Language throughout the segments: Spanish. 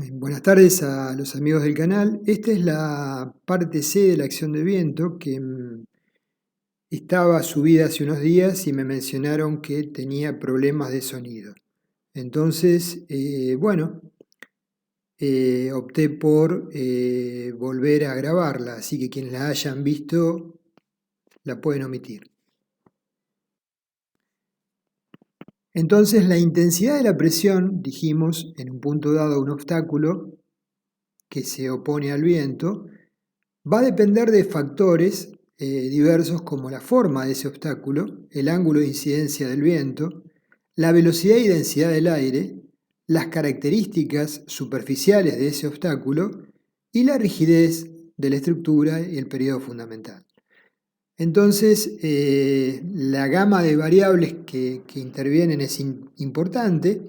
Buenas tardes a los amigos del canal. Esta es la parte C de la acción de viento que estaba subida hace unos días y me mencionaron que tenía problemas de sonido. Entonces, opté por volver a grabarla, así que quienes la hayan visto la pueden omitir. Entonces, la intensidad de la presión, dijimos, en un punto dado un obstáculo que se opone al viento, va a depender de factores diversos como la forma de ese obstáculo, el ángulo de incidencia del viento, la velocidad y densidad del aire, las características superficiales de ese obstáculo y la rigidez de la estructura y el periodo fundamental. Entonces, la gama de variables que intervienen es importante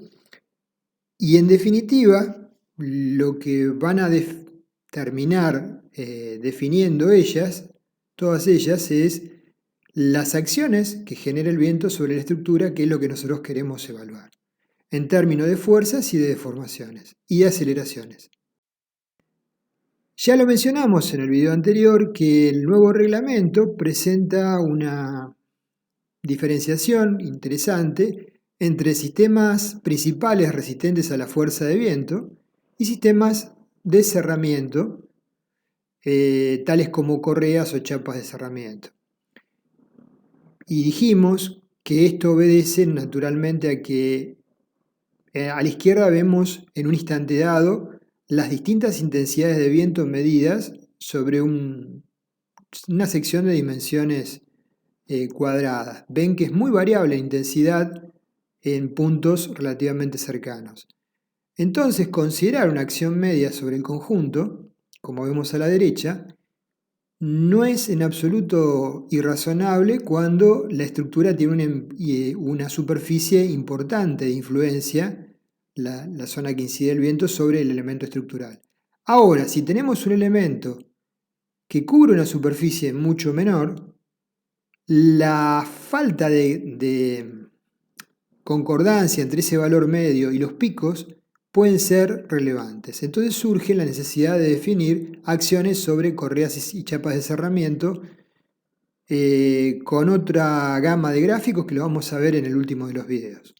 y en definitiva, lo que van a terminar definiendo todas ellas, es las acciones que genera el viento sobre la estructura, que es lo que nosotros queremos evaluar, en términos de fuerzas y de deformaciones y de aceleraciones. Ya lo mencionamos en el video anterior que el nuevo reglamento presenta una diferenciación interesante entre sistemas principales resistentes a la fuerza de viento y sistemas de cerramiento, tales como correas o chapas de cerramiento. Y dijimos que esto obedece naturalmente a que a la izquierda vemos en un instante dado las distintas intensidades de viento medidas sobre una sección de dimensiones cuadradas. Ven que es muy variable la intensidad en puntos relativamente cercanos. Entonces, considerar una acción media sobre el conjunto, como vemos a la derecha, no es en absoluto irrazonable cuando la estructura tiene una superficie importante de influencia, la zona que incide el viento, sobre el elemento estructural. Ahora, si tenemos un elemento que cubre una superficie mucho menor, la falta de concordancia entre ese valor medio y los picos pueden ser relevantes. Entonces surge la necesidad de definir acciones sobre correas y chapas de cerramiento con otra gama de gráficos que lo vamos a ver en el último de los videos.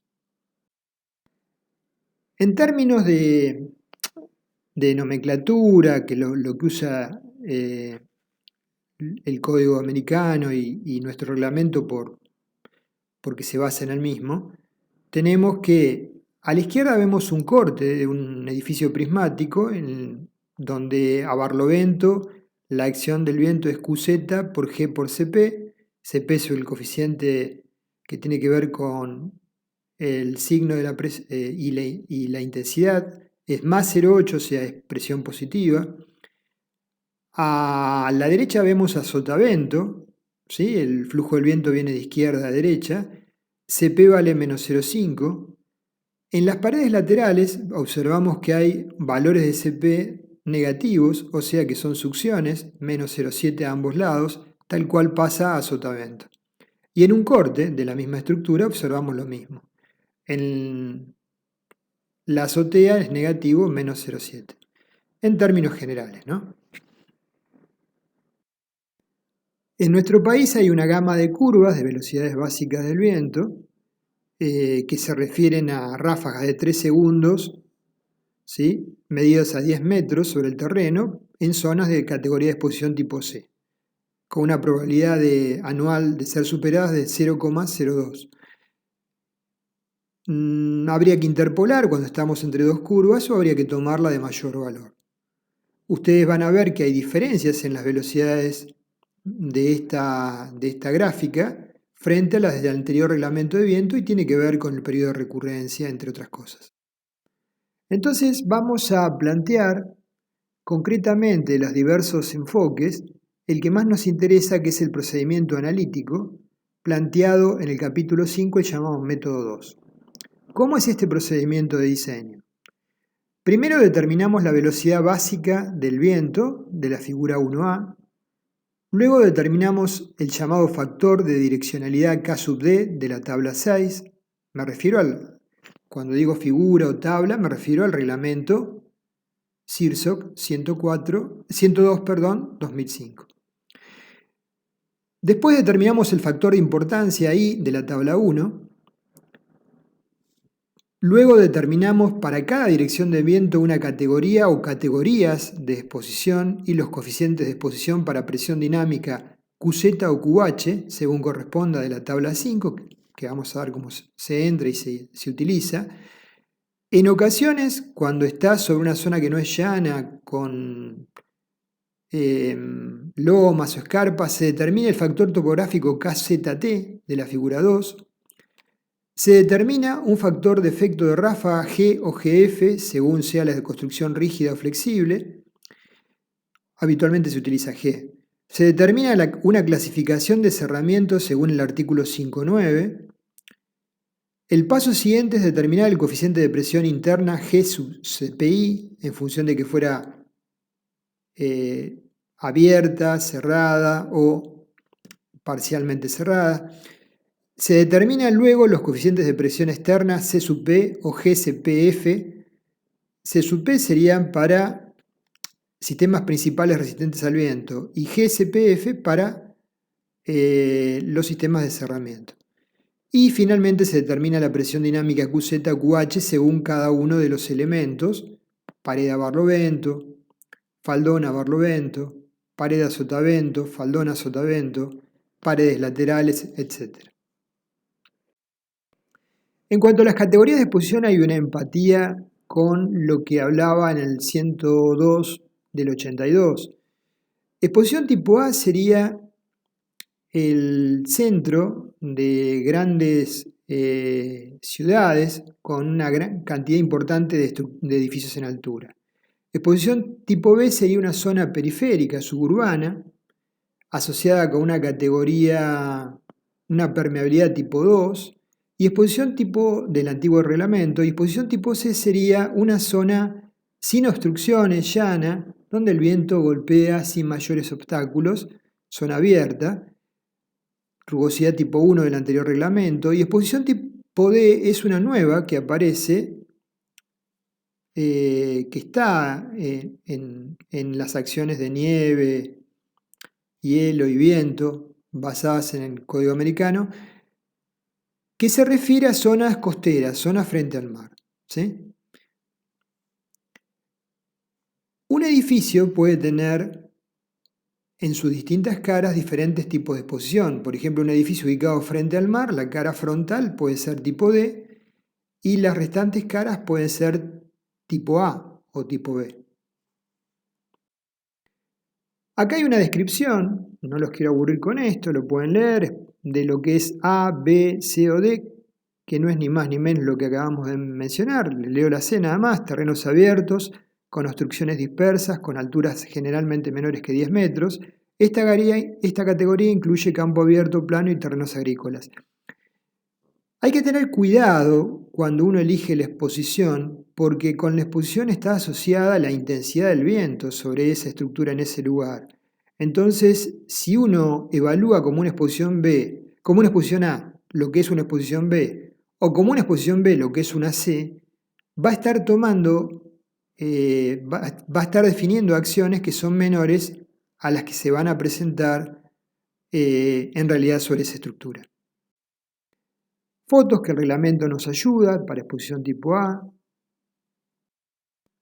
En términos de nomenclatura, que lo que usa el código americano y nuestro reglamento porque se basa en el mismo, tenemos que a la izquierda vemos un corte de un edificio prismático donde a barlovento la acción del viento es QZ por G por CP. CP es el coeficiente que tiene que ver con el signo de y la intensidad. Es más 0,8, o sea, es presión positiva. A la derecha vemos a sotavento, ¿sí? El flujo del viento viene de izquierda a derecha. CP vale menos 0,5. En las paredes laterales observamos que hay valores de CP negativos, o sea que son succiones, menos 0,7 a ambos lados, tal cual pasa a sotavento. Y en un corte de la misma estructura observamos lo mismo. En la azotea es negativo, menos 0,7. En términos generales, ¿no? En nuestro país hay una gama de curvas de velocidades básicas del viento que se refieren a ráfagas de 3 segundos, ¿sí? Medidas a 10 metros sobre el terreno en zonas de categoría de exposición tipo C, con una probabilidad anual de ser superadas de 0,02. Habría que interpolar cuando estamos entre dos curvas o habría que tomarla de mayor valor. Ustedes van a ver que hay diferencias en las velocidades de esta gráfica frente a las del anterior reglamento de viento y tiene que ver con el periodo de recurrencia, entre otras cosas. Entonces vamos a plantear concretamente los diversos enfoques, el que más nos interesa, que es el procedimiento analítico, planteado en el capítulo 5 y llamado método 2. ¿Cómo es este procedimiento de diseño? Primero determinamos la velocidad básica del viento de la figura 1A. Luego determinamos el llamado factor de direccionalidad K sub D de la tabla 6. Cuando digo figura o tabla, me refiero al reglamento CIRSOC 102, 2005. Después determinamos el factor de importancia I de la tabla 1. Luego determinamos para cada dirección de viento una categoría o categorías de exposición y los coeficientes de exposición para presión dinámica QZ o QH, según corresponda de la tabla 5, que vamos a ver cómo se entra y se utiliza. En ocasiones, cuando está sobre una zona que no es llana, con lomas o escarpas, se determina el factor topográfico KZT de la figura 2. Se determina un factor de efecto de ráfaga G o GF según sea la construcción rígida o flexible. Habitualmente se utiliza G. Se determina una clasificación de cerramiento según el artículo 5.9. El paso siguiente es determinar el coeficiente de presión interna G sub CPI en función de que fuera abierta, cerrada o parcialmente cerrada. Se determinan luego los coeficientes de presión externa C sub P o GCPF. C sub P serían para sistemas principales resistentes al viento y GCPF para los sistemas de cerramiento. Y finalmente se determina la presión dinámica QZ o QH según cada uno de los elementos: pared a barlovento, faldón a barlovento, pared a sotavento, faldón a sotavento, paredes laterales, etc. En cuanto a las categorías de exposición, hay una empatía con lo que hablaba en el 102 del 82. Exposición tipo A sería el centro de grandes ciudades con una gran cantidad importante de edificios en altura. Exposición tipo B sería una zona periférica, suburbana, asociada con una categoría, una permeabilidad tipo 2, y exposición tipo del antiguo reglamento. Y exposición tipo C sería una zona sin obstrucciones, llana, donde el viento golpea sin mayores obstáculos, zona abierta, rugosidad tipo 1 del anterior reglamento. Y exposición tipo D es una nueva que aparece, que está en las acciones de nieve, hielo y viento, basadas en el Código Americano, que se refiere a zonas costeras, zonas frente al mar, ¿sí? Un edificio puede tener en sus distintas caras diferentes tipos de exposición. Por ejemplo, un edificio ubicado frente al mar, la cara frontal puede ser tipo D y las restantes caras pueden ser tipo A o tipo B. Acá hay una descripción, no los quiero aburrir con esto, lo pueden leer, de lo que es A, B, C o D, que no es ni más ni menos lo que acabamos de mencionar. Les leo la C nada más: terrenos abiertos, con obstrucciones dispersas, con alturas generalmente menores que 10 metros. Esta categoría incluye campo abierto, plano y terrenos agrícolas. Hay que tener cuidado cuando uno elige la exposición, porque con la exposición está asociada la intensidad del viento sobre esa estructura en ese lugar. Entonces, si uno evalúa como una exposición B, como una exposición A, lo que es una exposición B, o como una exposición B, lo que es una C, va a estar va a estar definiendo acciones que son menores a las que se van a presentar en realidad sobre esa estructura. Fotos que el reglamento nos ayuda para exposición tipo A.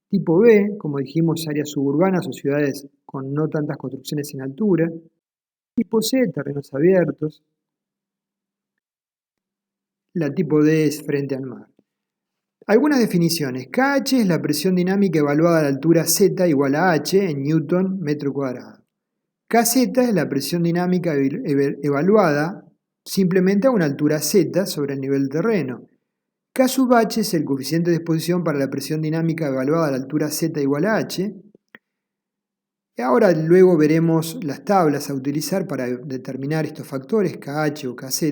Tipo B, como dijimos, áreas suburbanas o ciudades con no tantas construcciones en altura. Tipo C, terrenos abiertos. La tipo D es frente al mar. Algunas definiciones. KH es la presión dinámica evaluada a la altura Z igual a H en Newton metro cuadrado. KZ es la presión dinámica evaluada simplemente a una altura Z sobre el nivel del terreno. K sub H es el coeficiente de exposición para la presión dinámica evaluada a la altura Z igual a H. Y ahora luego veremos las tablas a utilizar para determinar estos factores, KH o KZ.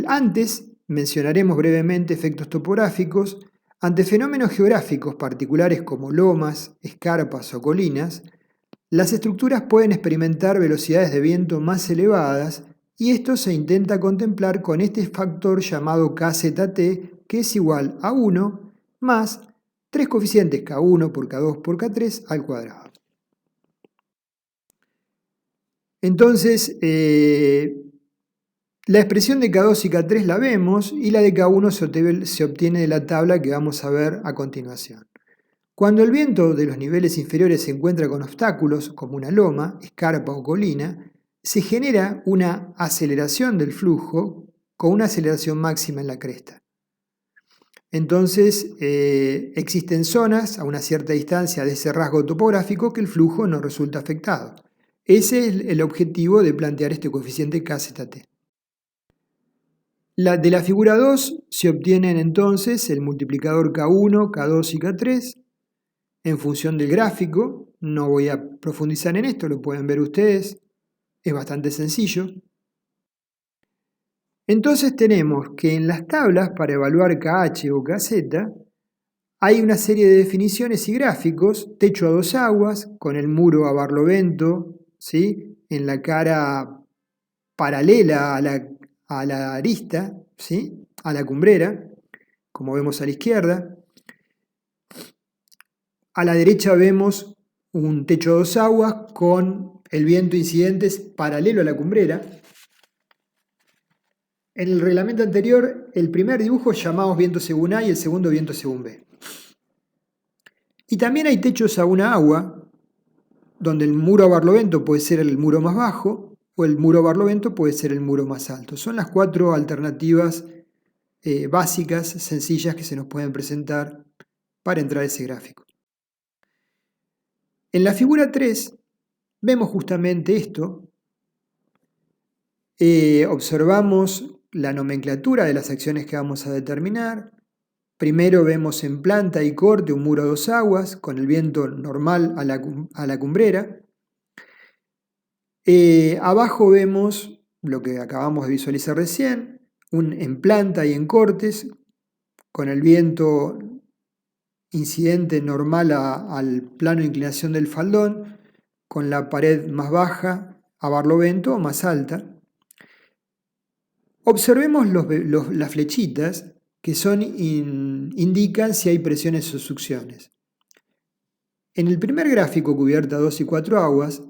Antes mencionaremos brevemente efectos topográficos. Ante fenómenos geográficos particulares como lomas, escarpas o colinas, las estructuras pueden experimentar velocidades de viento más elevadas, y esto se intenta contemplar con este factor llamado KZT, que es igual a 1 más tres coeficientes K1 por K2 por K3 al cuadrado. Entonces, la expresión de K2 y K3 la vemos y la de K1 se obtiene de la tabla que vamos a ver a continuación. Cuando el viento de los niveles inferiores se encuentra con obstáculos, como una loma, escarpa o colina, se genera una aceleración del flujo con una aceleración máxima en la cresta. Entonces, existen zonas a una cierta distancia de ese rasgo topográfico que el flujo no resulta afectado. Ese es el objetivo de plantear este coeficiente KZT. De la figura 2 se obtienen entonces el multiplicador K1, K2 y K3 en función del gráfico. No voy a profundizar en esto, lo pueden ver ustedes, es bastante sencillo. Entonces tenemos que en las tablas para evaluar KH o KZ hay una serie de definiciones y gráficos: techo a dos aguas con el muro a barlovento, ¿sí?, en la cara paralela a la arista, ¿sí?, a la cumbrera, como vemos a la izquierda. A la derecha vemos un techo a dos aguas con el viento incidente paralelo a la cumbrera. En el reglamento anterior, el primer dibujo llamamos viento según A y el segundo viento según B. Y también hay techos a una agua, donde el muro a barlovento puede ser el muro más bajo o el muro a barlovento puede ser el muro más alto. Son las cuatro alternativas básicas, sencillas, que se nos pueden presentar para entrar a ese gráfico. En la figura 3 vemos justamente esto. Observamos la nomenclatura de las acciones que vamos a determinar. Primero vemos en planta y corte un muro a dos aguas con el viento normal a la cumbrera. Abajo vemos lo que acabamos de visualizar recién, en planta y en cortes con el viento incidente normal al plano de inclinación del faldón, con la pared más baja a barlovento o más alta. Observemos las flechitas que indican si hay presiones o succiones. En el primer gráfico, cubierta 2 y 4 aguas,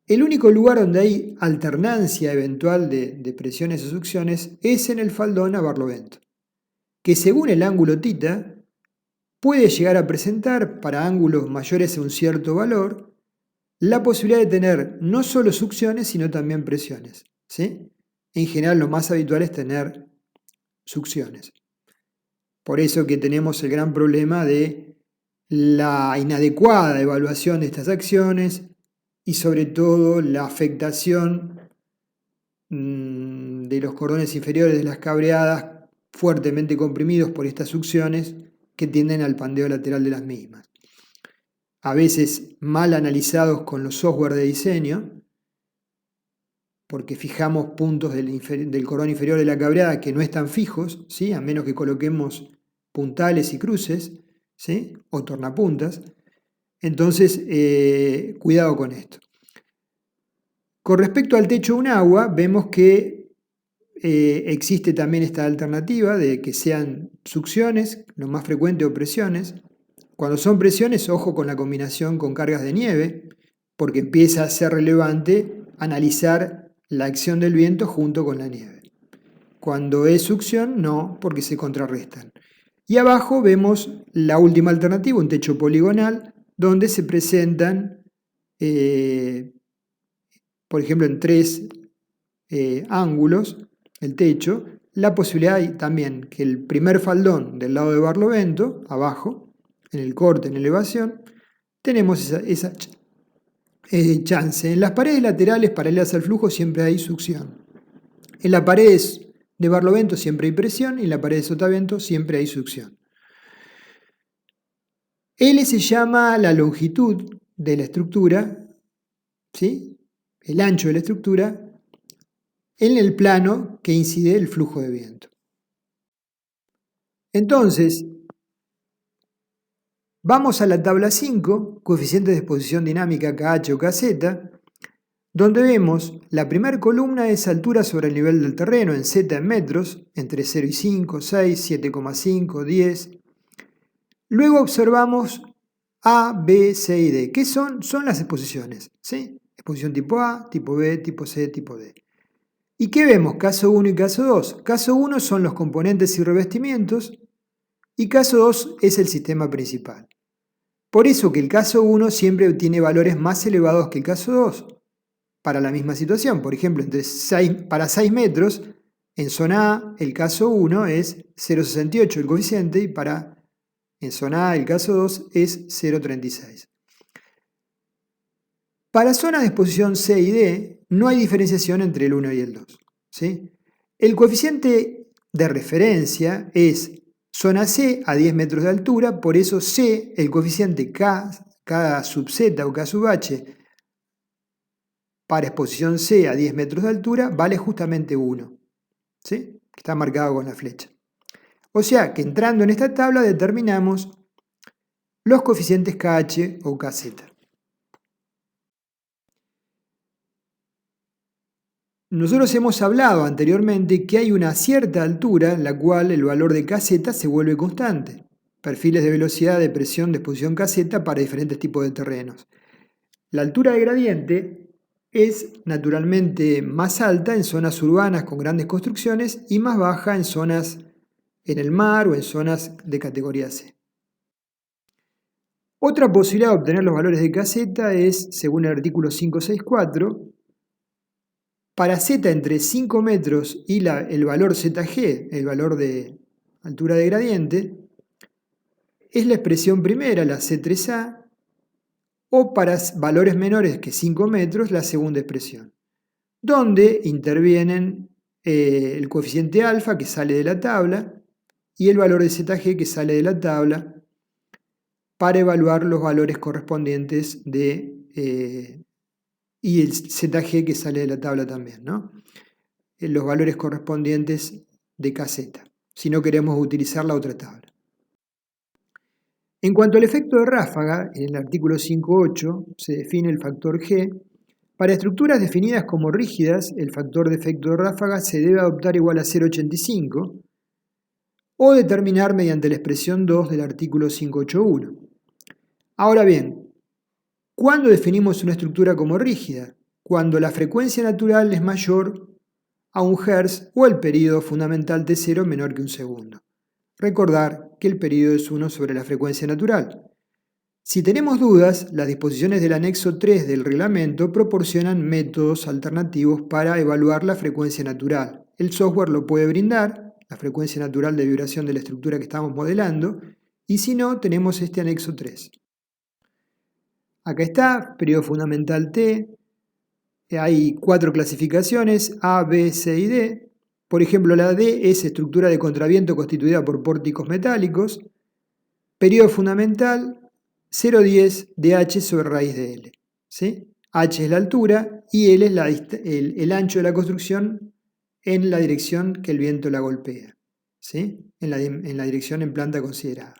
el único lugar donde hay alternancia eventual de presiones o succiones es en el faldón a barlovento, que según el ángulo θ puede llegar a presentar, para ángulos mayores a un cierto valor, la posibilidad de tener no solo succiones, sino también presiones, ¿sí? En general, lo más habitual es tener succiones. Por eso que tenemos el gran problema de la inadecuada evaluación de estas acciones y sobre todo la afectación de los cordones inferiores de las cabreadas fuertemente comprimidos por estas succiones que tienden al pandeo lateral de las mismas. A veces mal analizados con los software de diseño, porque fijamos puntos del cordón inferior de la cabreada que no están fijos, ¿sí?, a menos que coloquemos puntales y cruces, ¿sí?, o tornapuntas. Entonces, cuidado con esto. Con respecto al techo de un agua, vemos que existe también esta alternativa de que sean succiones, lo más frecuente, o presiones. Cuando son presiones, ojo con la combinación con cargas de nieve, porque empieza a ser relevante analizar la acción del viento junto con la nieve. Cuando es succión, no, porque se contrarrestan. Y abajo vemos la última alternativa, un techo poligonal, donde se presentan, por ejemplo, en tres ángulos, el techo, la posibilidad también que el primer faldón del lado de barlovento, abajo, en el corte, en elevación, tenemos esa chance. En las paredes laterales paralelas al flujo siempre hay succión. En las paredes de barlovento siempre hay presión y en la pared de sotavento siempre hay succión. L se llama la longitud de la estructura, ¿sí?, el ancho de la estructura, en el plano que incide el flujo de viento. Entonces, vamos a la tabla 5, coeficiente de exposición dinámica KH o KZ, donde vemos la primera columna es altura sobre el nivel del terreno en Z en metros, entre 0 y 5, 6, 7,5, 10. Luego observamos A, B, C y D. ¿Qué son? Son las exposiciones, ¿sí? Exposición tipo A, tipo B, tipo C, tipo D. ¿Y qué vemos? Caso 1 y caso 2. Caso 1 son los componentes y revestimientos y caso 2 es el sistema principal. Por eso que el caso 1 siempre tiene valores más elevados que el caso 2 para la misma situación. Por ejemplo, para 6 metros, en zona A el caso 1 es 0,68 el coeficiente y en zona A el caso 2 es 0,36. Para zonas de exposición C y D no hay diferenciación entre el 1 y el 2. ¿Sí? El coeficiente de referencia es zona C a 10 metros de altura, por eso C, el coeficiente K sub Z o K sub H para exposición C a 10 metros de altura vale justamente 1. ¿Sí? Está marcado con la flecha. O sea que entrando en esta tabla determinamos los coeficientes KH o KZ. Nosotros hemos hablado anteriormente que hay una cierta altura en la cual el valor de kz se vuelve constante. Perfiles de velocidad, de presión, de exposición kz para diferentes tipos de terrenos. La altura de gradiente es naturalmente más alta en zonas urbanas con grandes construcciones y más baja en zonas en el mar o en zonas de categoría C. Otra posibilidad de obtener los valores de kz es, según el artículo 564, para z entre 5 metros y el valor zg, el valor de altura de gradiente, es la expresión primera, la C3A, o para valores menores que 5 metros, la segunda expresión, donde intervienen el coeficiente alfa que sale de la tabla y el valor de zg que sale de la tabla para evaluar los valores correspondientes y el ZG que sale de la tabla también, ¿no? Los valores correspondientes de kz, si no queremos utilizar la otra tabla. En cuanto al efecto de ráfaga, en el artículo 5.8 se define el factor G. Para estructuras definidas como rígidas, el factor de efecto de ráfaga se debe adoptar igual a 0,85 o determinar mediante la expresión 2 del artículo 5.8.1. Ahora bien, ¿cuándo definimos una estructura como rígida? Cuando la frecuencia natural es mayor a 1 Hz o el periodo fundamental T0 menor que 1 segundo. Recordar que el periodo es 1 sobre la frecuencia natural. Si tenemos dudas, las disposiciones del anexo 3 del reglamento proporcionan métodos alternativos para evaluar la frecuencia natural. El software lo puede brindar, la frecuencia natural de vibración de la estructura que estamos modelando, y si no, tenemos este anexo 3. Acá está, periodo fundamental T, hay 4 clasificaciones, A, B, C y D. Por ejemplo, la D es estructura de contraviento constituida por pórticos metálicos. Periodo fundamental 0,10 de H sobre raíz de L. ¿Sí? H es la altura y L es el ancho de la construcción en la dirección que el viento la golpea. ¿Sí? En la dirección en planta considerada.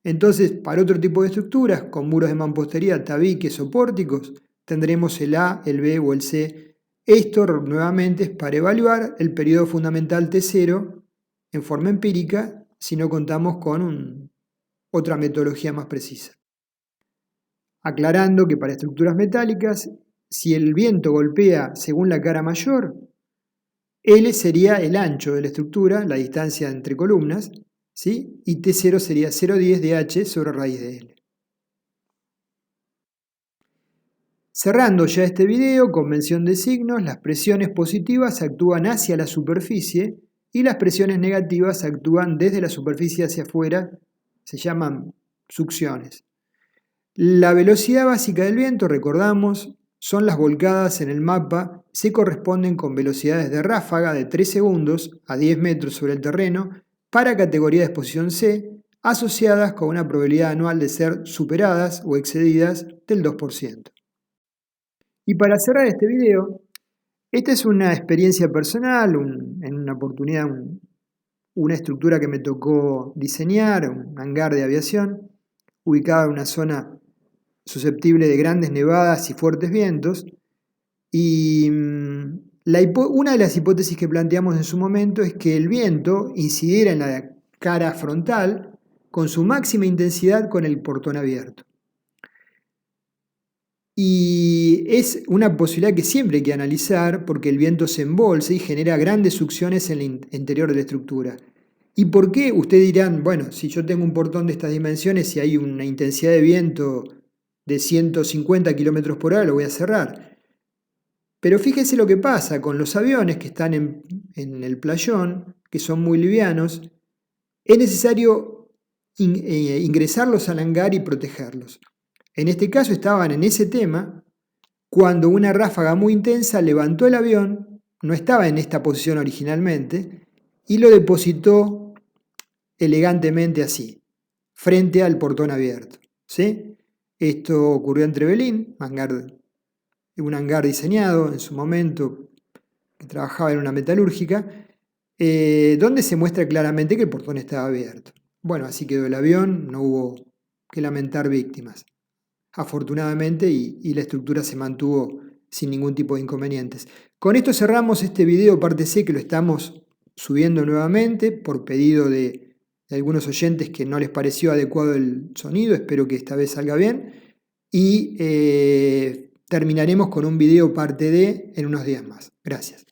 Entonces, para otro tipo de estructuras, con muros de mampostería, tabiques o pórticos, tendremos el A, el B o el C. Esto nuevamente es para evaluar el periodo fundamental T0 en forma empírica si no contamos con otra metodología más precisa. Aclarando que para estructuras metálicas, si el viento golpea según la cara mayor, L sería el ancho de la estructura, la distancia entre columnas, ¿sí? Y T0 sería 0,10 de H sobre raíz de L. Cerrando ya este video, convención de signos, las presiones positivas actúan hacia la superficie y las presiones negativas actúan desde la superficie hacia afuera, se llaman succiones. La velocidad básica del viento, recordamos, son las volcadas en el mapa, se corresponden con velocidades de ráfaga de 3 segundos a 10 metros sobre el terreno para categoría de exposición C, asociadas con una probabilidad anual de ser superadas o excedidas del 2%. Y para cerrar este video, esta es una experiencia personal, en una oportunidad, una estructura que me tocó diseñar, un hangar de aviación, ubicada en una zona susceptible de grandes nevadas y fuertes vientos. Y una de las hipótesis que planteamos en su momento es que el viento incidiera en la cara frontal con su máxima intensidad con el portón abierto. Y es una posibilidad que siempre hay que analizar porque el viento se embolsa y genera grandes succiones en el interior de la estructura. ¿Y por qué? Ustedes dirán, bueno, si yo tengo un portón de estas dimensiones y hay una intensidad de viento de 150 km por hora, lo voy a cerrar. Pero fíjense lo que pasa con los aviones que están en el playón, que son muy livianos, es necesario ingresarlos al hangar y protegerlos. En este caso estaban en ese tema cuando una ráfaga muy intensa levantó el avión, no estaba en esta posición originalmente, y lo depositó elegantemente así, frente al portón abierto. ¿Sí? Esto ocurrió en Trevelin, un hangar diseñado en su momento, que trabajaba en una metalúrgica, donde se muestra claramente que el portón estaba abierto. Bueno, así quedó el avión, no hubo que lamentar víctimas, afortunadamente, y la estructura se mantuvo sin ningún tipo de inconvenientes. Con esto cerramos este video parte C, que lo estamos subiendo nuevamente por pedido de algunos oyentes que no les pareció adecuado el sonido. Espero que esta vez salga bien. Y terminaremos con un video parte D en unos días más. Gracias.